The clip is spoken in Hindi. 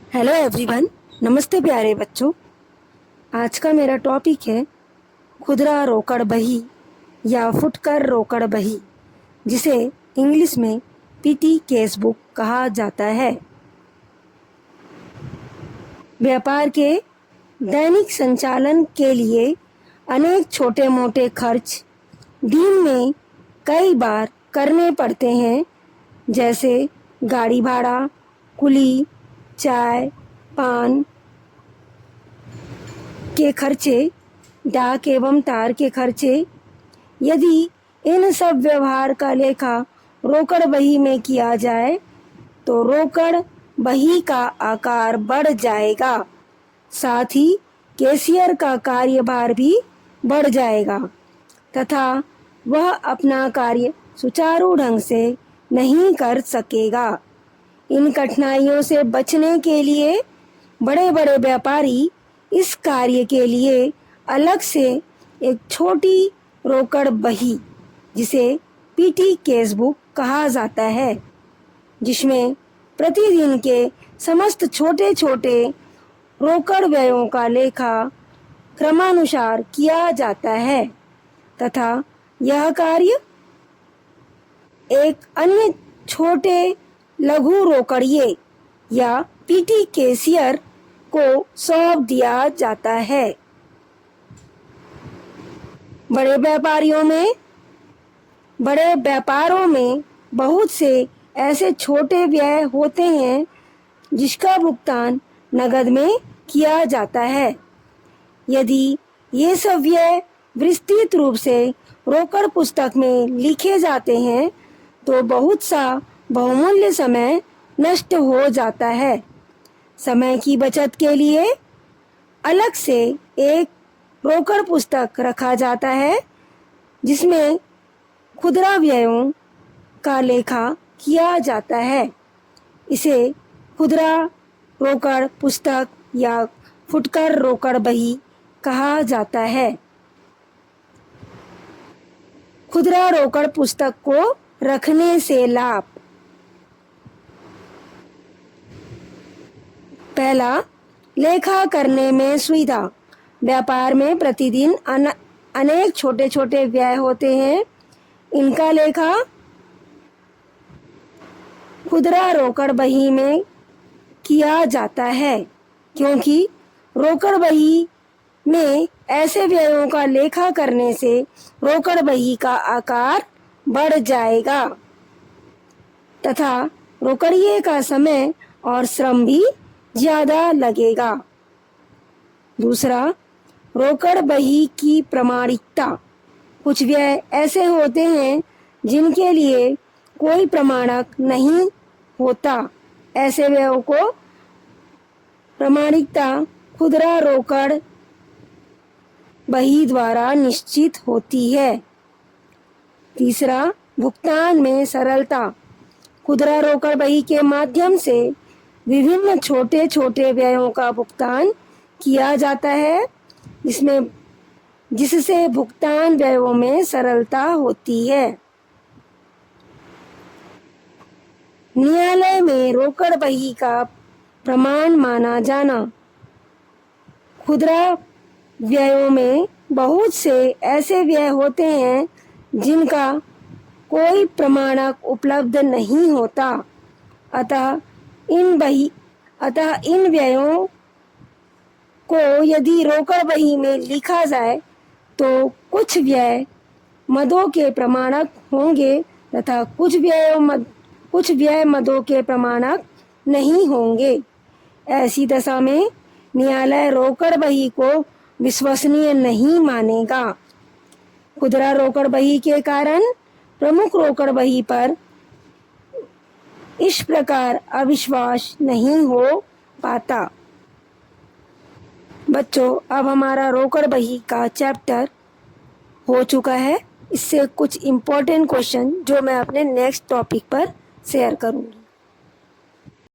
Hello everyone. नमस्ते प्यारे बच्चों। आज का मेरा टॉपिक है खुदरा रोकड़ बही या फुटकर रोकड़ बही, जिसे इंग्लिश में पीटी केस बुक कहा जाता है। व्यापार के दैनिक संचालन के लिए अनेक छोटे मोटे खर्च दिन में कई बार करने पड़ते हैं, जैसे गाड़ी भाड़ा, कुली, चाय, पान के खर्चे, डाक एवं तार के खर्चे। यदि इन सब व्यवहार का लेखा रोकड़ बही में किया जाए तो रोकड़ बही का आकार बढ़ जाएगा, साथ ही कैशियर का कार्यभार भी बढ़ जाएगा तथा वह अपना कार्य सुचारू ढंग से नहीं कर सकेगा। इन कठिनाइयों से बचने के लिए बड़े बड़े व्यापारी इस कार्य के लिए अलग से एक छोटी रोकड़ बही, जिसे पीटी केस बुक कहा जाता है, जिसमें प्रतिदिन के समस्त छोटे छोटे रोकड़ व्ययों का लेखा क्रमानुसार किया जाता है तथा यह कार्य एक अन्य छोटे लघु रोकड़िए या पीटी कैशियर को सौंप दिया जाता है। बड़े व्यापारों में बहुत से ऐसे छोटे व्यय होते हैं जिसका भुगतान नगद में किया जाता है। यदि ये सब व्यय विस्तृत रूप से रोकड़ पुस्तक में लिखे जाते हैं तो बहुत सा बहुमूल्य समय नष्ट हो जाता है। समय की बचत के लिए अलग से एक रोकड़ पुस्तक रखा जाता है जिसमें खुदरा व्ययों का लेखा किया जाता है। इसे खुदरा रोकड़ पुस्तक या फुटकर रोकड़ बही कहा जाता है। खुदरा रोकड़ पुस्तक को रखने से लाभ: पहला, लेखा करने में सुविधा। व्यापार में प्रतिदिन अनेक छोटे छोटे व्यय होते हैं। इनका लेखा खुदरा रोकड़ बही में किया जाता है, क्योंकि रोकड़ बही में ऐसे व्ययों का लेखा करने से रोकड़ बही का आकार बढ़ जाएगा तथा रोकड़िए का समय और श्रम भी ज्यादा लगेगा। दूसरा, रोकड़ बही की प्रामाणिकता। कुछ व्यय ऐसे होते हैं जिनके लिए कोई प्रमाणक नहीं होता। ऐसे व्ययों को प्रामाणिकता खुदरा रोकड़ बही द्वारा निश्चित होती है। तीसरा, भुगतान में सरलता। खुदरा रोकड़ बही के माध्यम से विभिन्न छोटे छोटे व्ययों का भुगतान किया जाता है, जिससे भुगतान व्ययों में सरलता होती है। न्यायालय में रोकड़ बही का प्रमाण माना जाना। खुदरा व्ययों में बहुत से ऐसे व्यय होते हैं जिनका कोई प्रमाणक उपलब्ध नहीं होता, अतः इन व्ययों को यदि रोकड़ बही में लिखा जाए तो कुछ व्यय मदों के प्रमाणक होंगे तथा कुछ व्यय मदों के प्रमाणक नहीं होंगे। ऐसी दशा में न्यायालय रोकड़ बही को विश्वसनीय नहीं मानेगा। खुदरा रोकड़ बही के कारण प्रमुख रोकड़ बही पर इस प्रकार अविश्वास नहीं हो पाता। बच्चों, अब हमारा रोकड़ बही का चैप्टर हो चुका है। इससे कुछ इम्पोर्टेंट क्वेश्चन जो मैं अपने नेक्स्ट टॉपिक पर शेयर करूंगी।